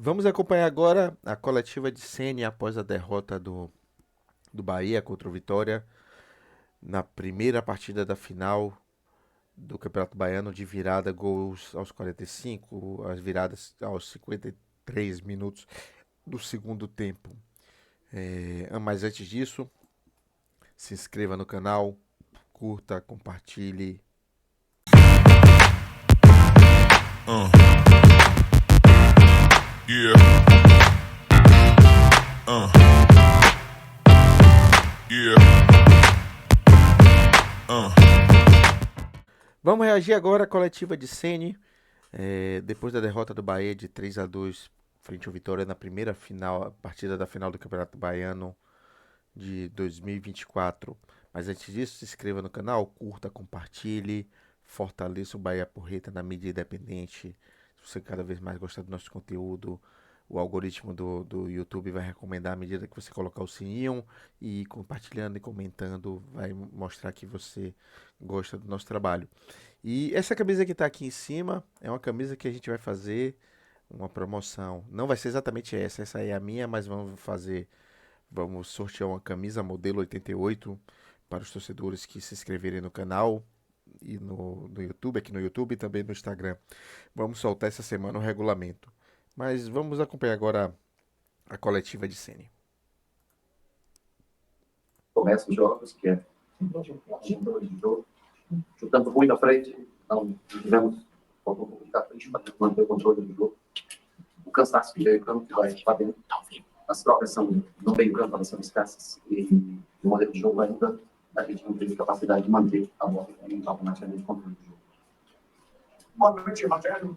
Vamos acompanhar agora a coletiva de Ceni após a derrota do Bahia contra o Vitória na primeira partida da final do Campeonato Baiano de virada, gols aos 45, as viradas aos 53 minutos do segundo tempo. Mas antes disso, se inscreva no canal, curta, compartilhe. Uh, yeah. Uh, yeah. Vamos reagir agora à coletiva de Ceni, depois da derrota do Bahia de 3-2 frente ao Vitória na primeira final, partida da final do Campeonato Baiano de 2024. Mas antes disso, se inscreva no canal, curta, compartilhe, fortaleça o Bahia Porreta na mídia independente. Se você cada vez mais gostar do nosso conteúdo, o algoritmo do YouTube vai recomendar à medida que você colocar o sininho e compartilhando e comentando, vai mostrar que você gosta do nosso trabalho. E essa camisa que está aqui em cima é uma camisa que a gente vai fazer uma promoção. Não vai ser exatamente essa aí é a minha, mas vamos sortear uma camisa modelo 88 para os torcedores que se inscreverem no canal e no YouTube, aqui no YouTube e também no Instagram. Vamos soltar essa semana o regulamento. Mas vamos acompanhar agora a coletiva de Ceni. Começa os jogos, que é de jogo, chutando muito à frente, não tivemos um pouco de capricho para manter o controle do jogo. O cansaço que veio campo, que vai para dentro. As trocas são no meio campo, elas são escassas e o modelo de jogo ainda a gente não teve capacidade de manter a bola em automaticamente controle do jogo. Boa noite, Rogério.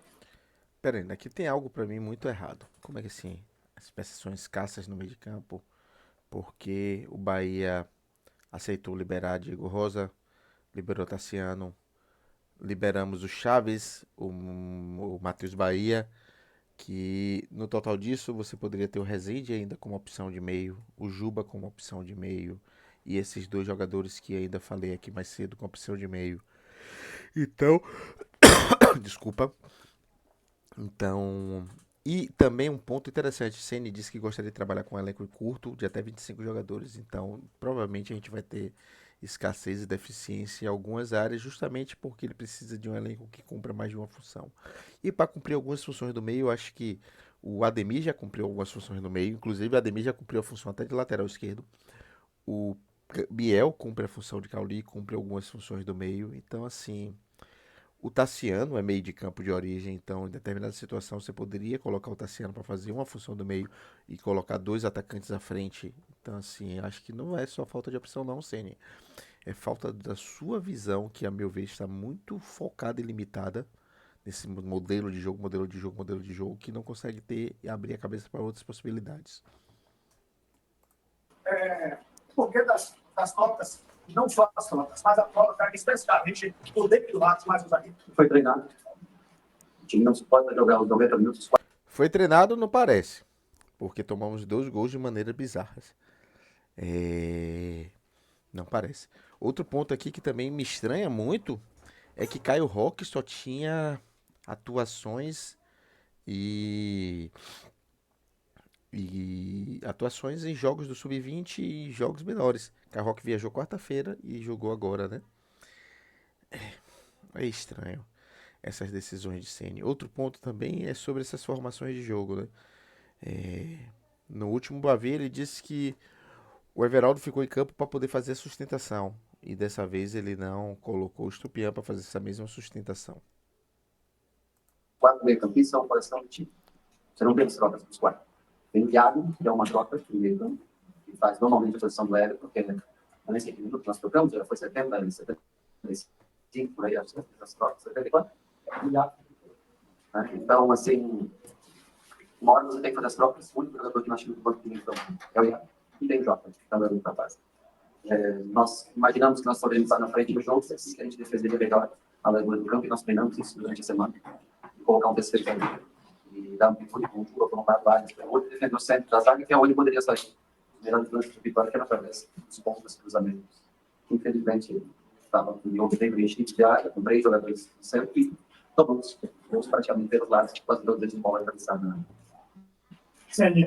Pera aí, aqui tem algo para mim muito errado. Como é que assim? As peças são escassas no meio de campo porque o Bahia aceitou liberar Diego Rosa, liberou Tassiano, liberamos o Chaves, o Matheus Bahia, que no total disso você poderia ter o Rezende ainda como opção de meio, o Juba como opção de meio, e esses dois jogadores que ainda falei aqui mais cedo com opção de meio. Então, desculpa. Então, e também um ponto interessante, Ceni disse que gostaria de trabalhar com um elenco curto, de até 25 jogadores, então provavelmente a gente vai ter escassez e deficiência em algumas áreas, justamente porque ele precisa de um elenco que cumpra mais de uma função. E para cumprir algumas funções do meio, eu acho que o Ademir já cumpriu algumas funções no meio, inclusive o Ademir já cumpriu a função até de lateral esquerdo. O Biel cumpre a função de Cauli, cumpre algumas funções do meio, então assim, o Tassiano é meio de campo de origem, então em determinada situação você poderia colocar o Tassiano para fazer uma função do meio e colocar dois atacantes à frente. Então, assim, acho que não é só falta de opção, não, Ceni. É falta da sua visão, que a meu ver está muito focada e limitada nesse modelo de jogo, modelo de jogo, modelo de jogo, que não consegue ter e abrir a cabeça para outras possibilidades. Porque das notas, não só as notas, mas a prova especificamente o depilados mais os aí. Foi treinado. O time não suporta jogar os 90 minutos. Foi treinado, não parece, porque tomamos 2 gols de maneira bizarras. Não parece. Outro ponto aqui que também me estranha muito é que Caio Roque só tinha atuações e atuações em jogos do Sub-20 e jogos menores. Caio Roque viajou quarta-feira e jogou agora, né? É estranho essas decisões de Ceni. Outro ponto também é sobre essas formações de jogo, né? No último Bavi ele disse que o Everaldo ficou em campo para poder fazer a sustentação. E dessa vez ele não colocou o Estupião para fazer essa mesma sustentação. 4 meio-campistas são a coleção do time. Você não tem as trocas dos 4. Tem o Iago, que é uma troca de meio-campo, que faz normalmente a posição do Everton, porque não sei que minuto nós trocamos, já foi 70, 75, por aí, as trocas, 74. É o Iago. Então, assim, uma hora você tem que fazer as trocas, o único jogador que nós tínhamos no banco de meio é o Iago. E tem o Jota, que está dando para fase. Nós imaginamos que nós poderíamos estar na frente do jogo, se a gente defenderia melhor a largura do campo, e nós treinamos isso durante a semana. E colocar um terceiro campo e dar um bico com o colocar vários, outro defender o centro da zaga, que é onde poderia sair. O melhor lance do Vitória, que era através dos pontos cruzamentos. Infelizmente, estava com o jogo bem preenchido de área, com 3 jogadores do centro, e tomamos praticamente pelos lados, quase todos eles de bola atravessada. Sene,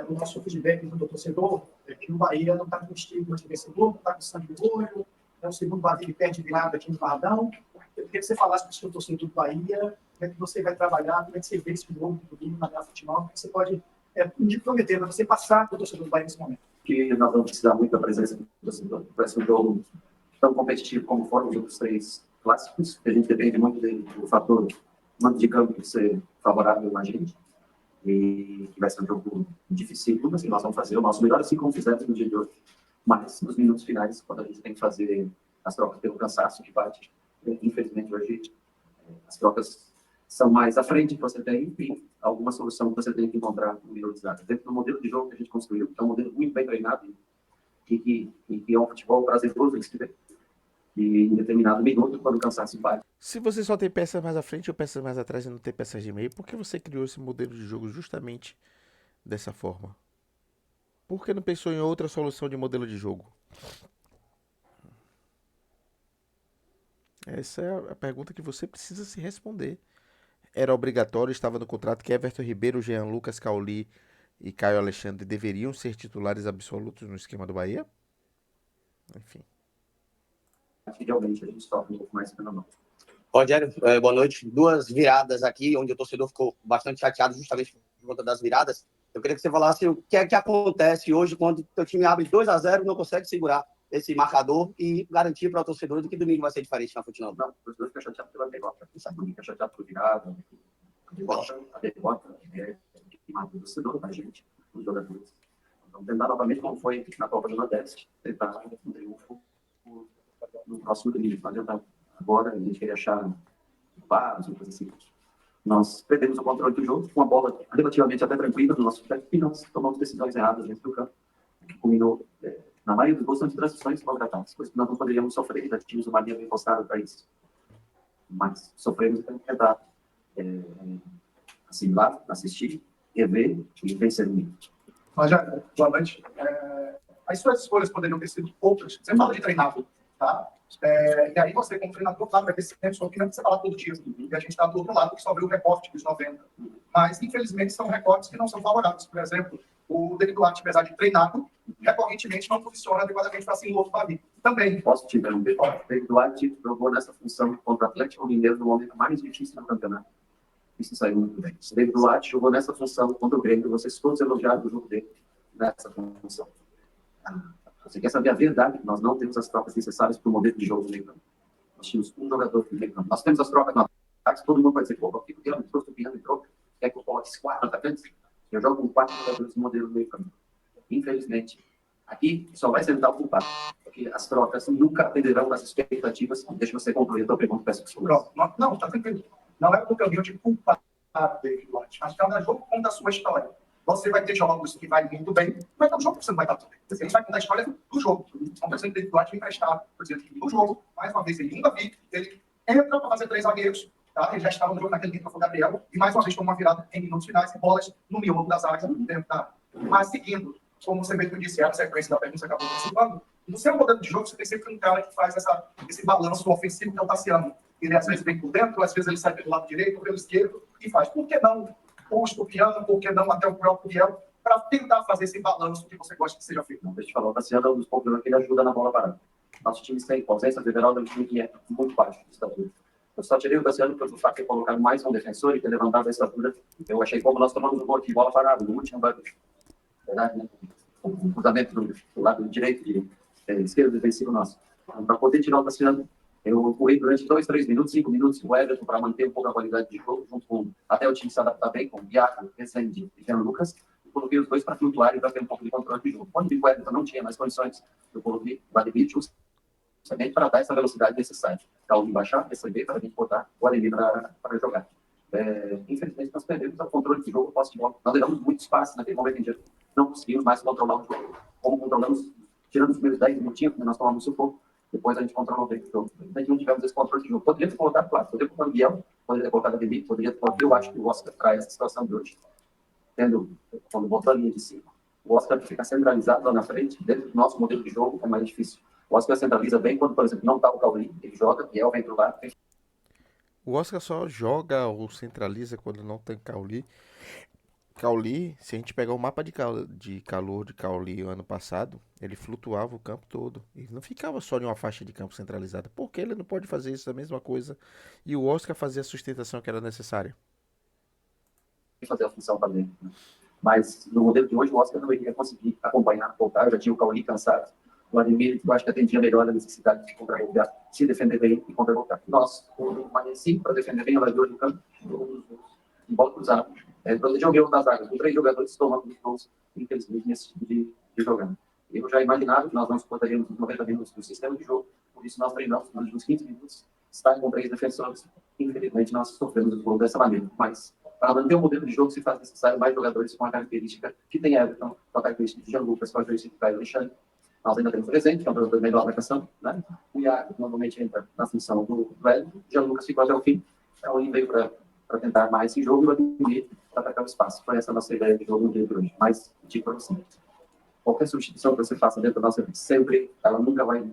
o nosso feedback do torcedor é que o Bahia não está com estigma de vencedor, não está com sangue no olho, é o segundo Bahia que perde virada aqui no Barradão. Eu queria que você falasse para o seu torcedor do Bahia, como é que você vai trabalhar, como é que você vê esse jogo do domingo na Praça Futebol, como é que você pode prometer para você passar para o torcedor do Bahia nesse momento. Que nós vamos precisar muito da presença do torcedor. Vai ser um jogo tão competitivo como foram os outros 3 clássicos, que a gente depende muito do fator mando de campo ser favorável a gente, e que vai ser um jogo difícil, mas que nós vamos fazer o nosso melhor, assim como fizemos no dia de hoje. Mas nos minutos finais, quando a gente tem que fazer as trocas pelo cansaço que bate, infelizmente hoje as trocas são mais à frente que você tem, e alguma solução que você tem que encontrar no meio desastre. Dentro do modelo de jogo que a gente construiu, que é um modelo muito bem treinado e que é um futebol prazeroso de se ver. E em determinado minuto, quando o cansaço bate. Se você só tem peças mais à frente ou peças mais atrás e não tem peças de meio, por que você criou esse modelo de jogo justamente dessa forma? Por que não pensou em outra solução de modelo de jogo? Essa é a pergunta que você precisa se responder. Era obrigatório, estava no contrato que Everton Ribeiro, Jean Lucas, Cauli e Caio Alexandre deveriam ser titulares absolutos no esquema do Bahia? Enfim. Realmente a gente sofre um pouco mais pela mão. Rogério, boa noite. 2 viradas aqui, onde o torcedor ficou bastante chateado justamente por conta das viradas. Eu queria que você falasse o que é que acontece hoje quando o teu time abre 2-0 e não consegue segurar esse marcador e garantir para o torcedor de que domingo vai ser diferente na Futebol. Não, o torcedor fica chateado pela derrota. Ninguém fica chateado por virada. A derrota é que mata o torcedor, a gente, os jogadores. Então, tentar novamente, como foi na Copa do Nordeste, tentar um triunfo no próximo domingo. Não adianta agora a gente querer achar vários ou coisa assim. Nós perdemos o controle do jogo com uma bola relativamente até tranquila do nosso time e nós tomamos decisões erradas dentro do campo, que culminou, na maioria dos gols, são de transições contra-ataques, pois nós não poderíamos sofrer, já tínhamos uma linha bem postada para isso. Mas sofremos e temos que tentar assimilar, assistir, rever e vencer o nível. Rogério, boa noite. As suas escolhas poderiam ter sido outras. Você fala de treinado, tá? E aí você, como treinador, claro, vai ter sempre sua opinião que você fala todo dia. E a gente está do outro lado que só vê o recorte dos 90. Mas, infelizmente, são recortes que não são favoráveis. Por exemplo, o David Duarte, apesar de treinado, recorrentemente não funciona adequadamente para assim o outro Bavi. Também. Posso te interromper? O David Duarte jogou nessa função contra o Atlético Mineiro no momento mais difícil do campeonato. Isso saiu muito bem. O David Duarte jogou nessa função contra o Grêmio. Vocês todos elogiaram o jogo dele nessa função. Você quer saber a verdade? Nós não temos as trocas necessárias para o modelo de jogo do meio campo. Nós tínhamos um jogador no meio campo. Nós temos as trocas no ataque, todo mundo vai dizer, pô, fica tirando, trouxe o Piano, entrou, quer que eu coloque 4 atacantes? Eu jogo com 4 jogadores no modelo do meio campo. Infelizmente, aqui só vai sentar o culpado, porque as trocas nunca atenderão às expectativas. Deixa você concluir a tua pergunta, peço desculpas. Não, está tranquilo. Não é o caminho de culpar David Duarte, mas cada jogo conta a sua história. Você vai ter jogos que vai muito bem, vai ter um jogo que você não vai estar tudo bem. A gente vai contar a história do jogo. Então, por exemplo, o David Duarte emprestado, por exemplo, no jogo, mais uma vez, ele nunca vi, ele entra para fazer 3 zagueiros, tá? Ele já estava no jogo naquele tempo com o Gabriel, e mais uma vez tomou uma virada em minutos finais, e bolas no miolo das áreas, dentro da... Mas seguindo, como você mesmo disse, a sequência da pergunta que você acabou participando, no seu modelo de jogo, você tem sempre um cara que faz esse balanço ofensivo, que é o Tassiano. Ele às vezes vem por dentro, às vezes ele sai pelo lado direito, pelo esquerdo, e faz. Por que não o Estupiano, por que não até o próprio Biel, para tentar fazer esse balanço que você gosta que seja feito? Não, deixa eu te falar, o Tassiano é um dos poucos que ele ajuda na bola parada. Nosso time sem ausência, o Everaldo é um time que é muito baixo de estatura. Eu só tirei o Tassiano porque o fato de ter colocado mais um defensor e ter levantado a estatura. Eu achei como nós tomamos um gol de bola parada, no último bagulho. Verdade, né? O cruzamento do lado direito e esquerdo defensivo nosso. Então, para poder tirar o Tassiano, eu corri durante 2, 3 minutos, 5 minutos o Everton para manter um pouco a qualidade de jogo, junto com até o time se adaptar bem, com o Iago, Rezende e Jean Lucas. Eu coloquei os dois para flutuar e para ter um pouco de controle de jogo. Quando o Everton não tinha mais condições, eu coloquei o Ademir justamente para dar essa velocidade necessária. Para alguém baixar, receber, para a gente botar o Ademir para jogar. Infelizmente, nós perdemos o controle de jogo, o posse de bola. Nós levamos muito espaço naquele momento em que não conseguimos mais controlar o jogo. Como controlamos, tirando os primeiros 10 minutinhos, nós tomamos sufoco. Depois a gente controlou bem o jogo. Nós não tivemos esse controle de jogo. Poderia ter colocado, claro, poderia ter colocado o Biel, poderia ter colocado a Demi, poderia ter colocado. Eu acho que o Oscar traz essa situação de hoje. Quando botou a linha de 5, o Oscar fica centralizado lá na frente, dentro do nosso modelo de jogo, é mais difícil. O Oscar centraliza bem quando, por exemplo, não está o Cauli, ele joga, Biel vem pro lado. O Oscar só joga ou centraliza quando não tem Cauli Cauli, se a gente pegar o mapa de calor de Cauli ano passado, ele flutuava o campo todo. Ele não ficava só em uma faixa de campo centralizada. Por que ele não pode fazer isso a mesma coisa e o Oscar fazia a sustentação que era necessária? Fazer a função também. Né? Mas no modelo de hoje, o Oscar não iria conseguir acompanhar, voltar. Eu já tinha o Cauli cansado. O Ademir, eu acho que atendia melhor a necessidade de contra-golpear, se defender bem e contra-golpear. Nós, o Manesi, para defender bem, ela deu de campo, de bola cruzada. Proteger o meu das áreas, com 3 jogadores tomando os gols, infelizmente, nesse tipo de jogada. Eu já imaginava que nós não suportaríamos os 90 minutos do sistema de jogo, por isso nós treinamos nos 15 minutos, estar com 3 defensores. Infelizmente, nós sofremos o gol dessa maneira. Mas, para manter o modelo de jogo, se faz necessário mais jogadores com a característica que tem Everton, com a característica de Jean Lucas, com a característica de Caio Alexandre. Nós ainda temos o presente, que é um jogador melhor marcação, né? O Iago normalmente entra na função do Velho, o Jean Lucas ficou até o fim, então ele veio para tentar mais esse jogo e o Ademir para atacar o espaço. Foi essa a nossa ideia de jogo no dia de hoje. Mas, digo para você, qualquer substituição que você faça dentro da nossa equipe, sempre, ela nunca vai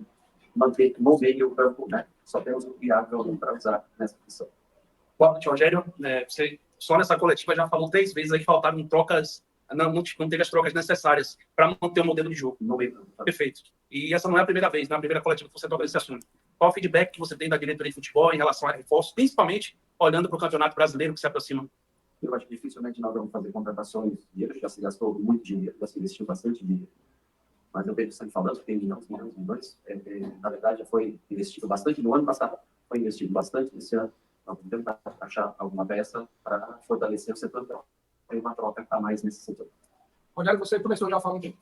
manter no meio o campo, né? Só temos o Iago para usar nessa função. Boa noite, Rogério. Você só nessa coletiva já falou 3 vezes aí que faltaram trocas, não teve as trocas necessárias para manter o modelo de jogo. No meio. Perfeito. E essa não é a primeira vez, não é a primeira coletiva que você toca nesse assunto. Qual o feedback que você tem da diretoria de futebol em relação a reforços, principalmente olhando para o Campeonato Brasileiro que se aproxima? Eu acho que dificilmente nós vamos fazer contratações. Dinheiro já se gastou muito dinheiro, já se investiu bastante dinheiro. Mas eu vejo sempre falando que tem milhões. Na verdade, já foi investido bastante no ano passado, foi investido bastante nesse ano. Nós vamos tentar achar alguma peça para fortalecer o setor. Tem uma troca a mais nesse setor. Rogério, você começou já falando.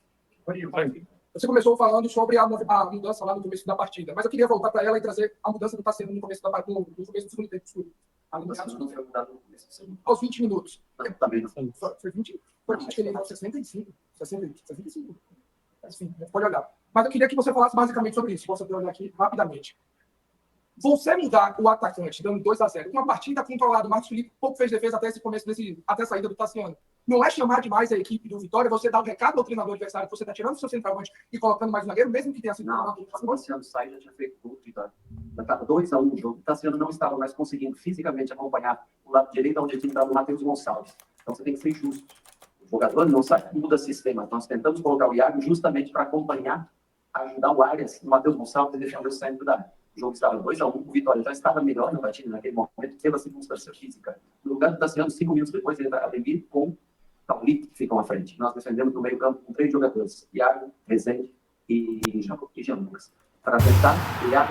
Você começou falando sobre a mudança lá no começo da partida, mas eu queria voltar para ela e trazer a mudança do Tassiano no começo no começo do segundo tempo. A mudança não foi mudado no começo do segundo. Aos 20 minutos. Também não foi. Foi 20? Foi 20 que ele 65. Assim, pode olhar. Mas eu queria que você falasse basicamente sobre isso. Posso olhar aqui rapidamente. Você mudar o atacante dando 2-0, uma partida controlada, o Marcos Felipe pouco fez defesa até esse começo, até a saída do Tassiano. Não é chamar demais a equipe do Vitória, você dá um recado ao treinador adversário que você está tirando o seu centroavante e colocando mais um zagueiro, mesmo que tenha sido... Não, o Tassiano sai, já tinha feito gol, Vitória. Estava 2-1 no jogo. O Tassiano não estava mais conseguindo fisicamente acompanhar o lado direito, onde tinha entrado o Matheus Gonçalves. Então você tem que ser justo. O jogador não sai, muda sistema. Nós tentamos colocar o Iago justamente para acompanhar, ajudar o Arias, o Matheus Gonçalves e deixar o centro da área. O jogo estava 2-1, o Vitória já estava melhor na partida naquele momento, pela circunstância física. No lugar do Tassiano, 5 minutos depois, ele vai Ademir com Cauli, que ficam à frente. Nós defendemos no meio-campo com 3 jogadores, Iago, Rezende e Jean Lucas, para tentar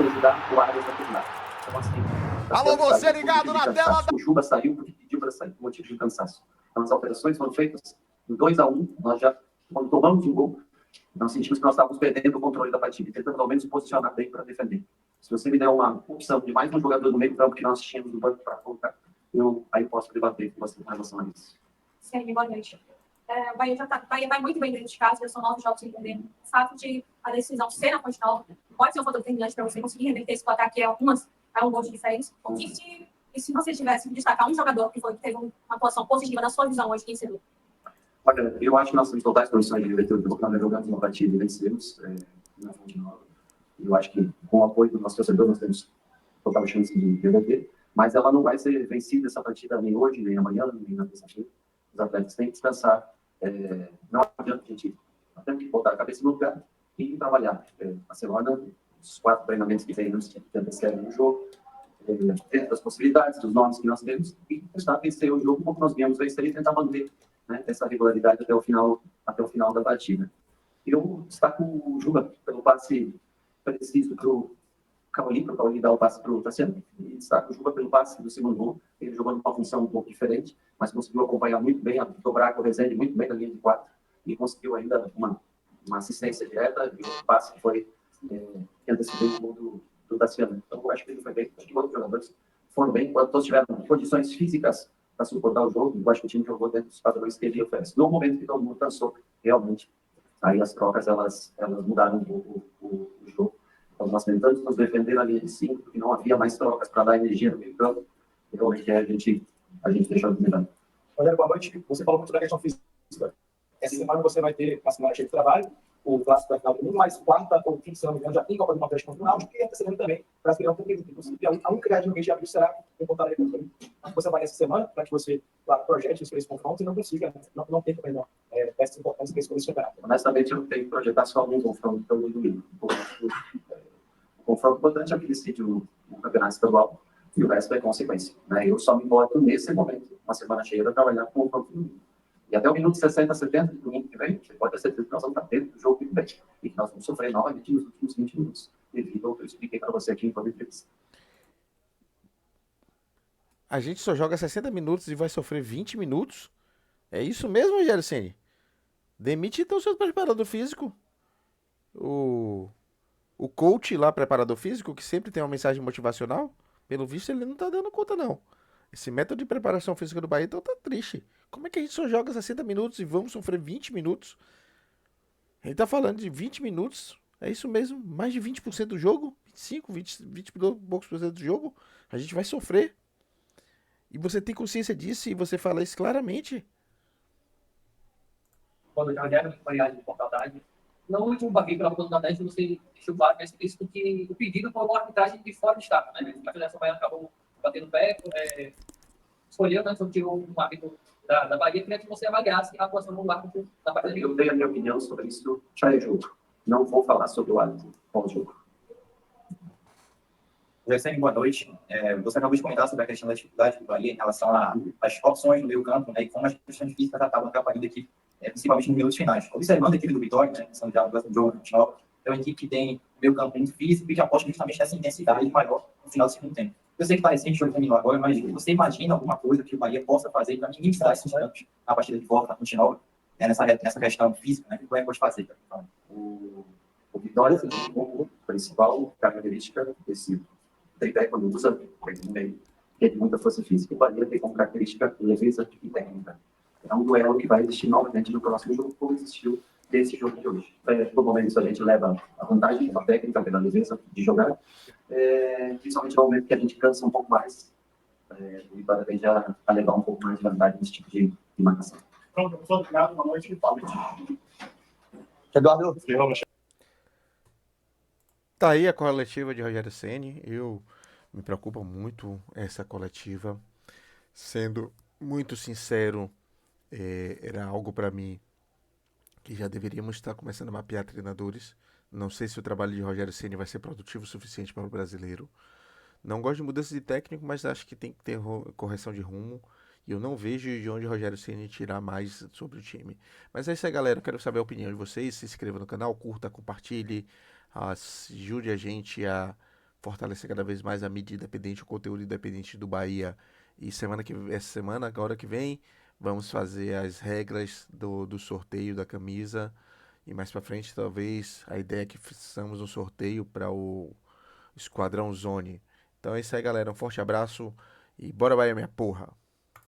ajudar o Arias naquele lado. Então, assim, alô, você ligado na tela! O Juba saiu porque pediu para sair, por motivo de cansaço. Então, as alterações foram feitas no 2-1, nós já, quando tomamos um gol, nós sentimos que nós estávamos perdendo o controle da partida, tentando ao menos posicionar bem para defender. Se você me der uma opção de mais um jogador no meio campo que nós tínhamos no banco para colocar, aí posso debater com você em relação a isso. Sim, boa noite. O Bahia vai muito bem dentro de casa, já são 9 jogos sem perder. O fato de a decisão ser na Fonte Nova pode ser um fator determinante para você conseguir reverter esse placar, que é um gol de diferença. E se você tivesse que destacar um jogador que teve uma atuação positiva na sua visão hoje, quem seria? Olha, eu acho que nós temos totais condições de reverter o jogo. Nós jogamos uma partida e vencemos na Fonte Nova. Eu acho que, com o apoio do nosso torcedor, nós temos total chance de reverter. Mas ela não vai ser vencida, essa partida, nem hoje, nem amanhã, nem na terça-feira. Os atletas têm que descansar. Não adianta a gente temos que botar a cabeça no lugar e trabalhar. A semana, os 4 treinamentos que tem antes de anteceder o jogo, dentro das possibilidades, dos nomes que nós temos, e tentar vencer o jogo como nós viemos vencer e tentar manter, né, essa regularidade até o final da partida. Eu destaco o Juba pelo passe preciso para o Cauli dar o passe para o Tassiano, e destaco o Juba pelo passe do segundo gol. Ele jogou numa função um pouco diferente, mas conseguiu acompanhar muito bem, dobrar com o Rezende muito bem na linha de 4, e conseguiu ainda uma assistência direta e um passe que foi que antecedeu o gol do Tassiano. Então, eu acho que ele foi bem. Acho que todos os jogadores foram bem, quando todos tiveram condições físicas para suportar o jogo. Eu acho que o time jogou dentro dos padrões que ele oferece. No momento que todo mundo cansou, realmente, aí as trocas, elas mudaram o jogo. Então, nós tentamos nos defender a linha de 5, porque não havia mais trocas para dar energia no meio campo. E realmente a gente deixou de melhorar. Rogério, boa noite. Você falou muito da questão física. Essa semana você vai ter uma semana cheia de trabalho. o clássico da final do domingo, mas quarta ou quinta, se não me engano, já tem Copa do Nordeste contra o Náutico, e antecedendo também para as crianças também. Inclusive, a única viagem no mês de abril será em Fortaleza. Você vai essa semana para que você, claro, projete os três confrontos e não consiga, não tenha, perdão, peças importantes para escolher esse campeonato. Honestamente, eu não tenho que projetar só algum confronto pelo domingo. O confronto importante é o que decide o campeonato estadual e o resto é consequência. Né? Eu só me importo nesse momento, uma semana cheia, para trabalhar com o confronto do domingo. E até o minuto 60, 70 do domingo que vem, você pode ter certeza que nós vamos estar dentro do jogo que vem. E que nós vamos sofrer novamente nos últimos 20 minutos, devido ao que eu expliquei para você aqui enquanto entrevista. A gente só joga 60 minutos e vai sofrer 20 minutos? É isso mesmo, Rogério Ceni? Demite então o seu preparador físico. O coach lá, preparador físico, que sempre tem uma mensagem motivacional. Pelo visto, ele não tá dando conta, não. Esse método de preparação física do Bahia então tá triste. Como é que a gente só joga 60 minutos e vamos sofrer 20 minutos? Ele tá falando de 20 minutos. É isso mesmo, mais de 20% do jogo. 25, 20 e poucos por cento do jogo. A gente vai sofrer. E você tem consciência disso e você fala isso claramente. Quando eu já foi a de Portal Tarde. No último barril pela Portal Tarde, você deixou claro que isso porque o pedido foi uma arbitragem de fora do estado, né? A Federação Baiana acabou batendo pé, escolheu, né, sobre um árbitro da Bahia, queria que você avaliasse a atuação do árbitro da partida. Eu dei a minha opinião sobre isso já é jogo. Não vou falar sobre o árbitro pós-jogo. Jacene, boa noite. Você acabou de comentar sobre a questão da dificuldade do Bahia em relação às opções no meio campo, né, e como as questões físicas acabam atrapalhando a equipe, principalmente nos minutos finais. Observando a equipe do Vitória, né, que são já do jogo final, é uma equipe que tem um meio campo muito físico e que aposta justamente nessa intensidade maior no final do segundo tempo. Eu sei que está recente, o jogo agora, mas você imagina alguma coisa que o Bahia possa fazer para minimizar esses danos na partida de volta, na continua, nessa questão física, né, que o Bahia pode fazer? O Vitória tem como principal característica desse tripé quando usa no meio, que é de muita força física. O Bahia tem como característica leveza e técnica. É um duelo que vai existir novamente no próximo jogo, como existiu desse jogo de hoje. Por momentos a gente leva a vantagem pela técnica, pela leveza de jogar, principalmente no momento que a gente cansa um pouco mais. O Vitória tende a levar um pouco mais de vantagem nesse tipo de marcação. Pronto, muito obrigado, boa noite e fala. Eduardo. Tá aí a coletiva de Rogério Ceni. Eu me preocupa muito essa coletiva. Sendo muito sincero, era algo para mim que já deveríamos estar começando a mapear treinadores. Não sei se o trabalho de Rogério Ceni vai ser produtivo o suficiente para o brasileiro. Não gosto de mudança de técnico, mas acho que tem que ter correção de rumo. E eu não vejo de onde o Rogério Ceni tirar mais sobre o time. Mas é isso aí, galera. Eu quero saber a opinião de vocês. Se inscreva no canal, curta, compartilhe. Ajude a gente a fortalecer cada vez mais a mídia independente, o conteúdo independente do Bahia. E essa semana, agora que vem, vamos fazer as regras do sorteio da camisa. E mais pra frente, talvez, a ideia é que façamos um sorteio para o Esquadrão Zone. Então é isso aí, galera. Um forte abraço e bora Bahia, minha porra!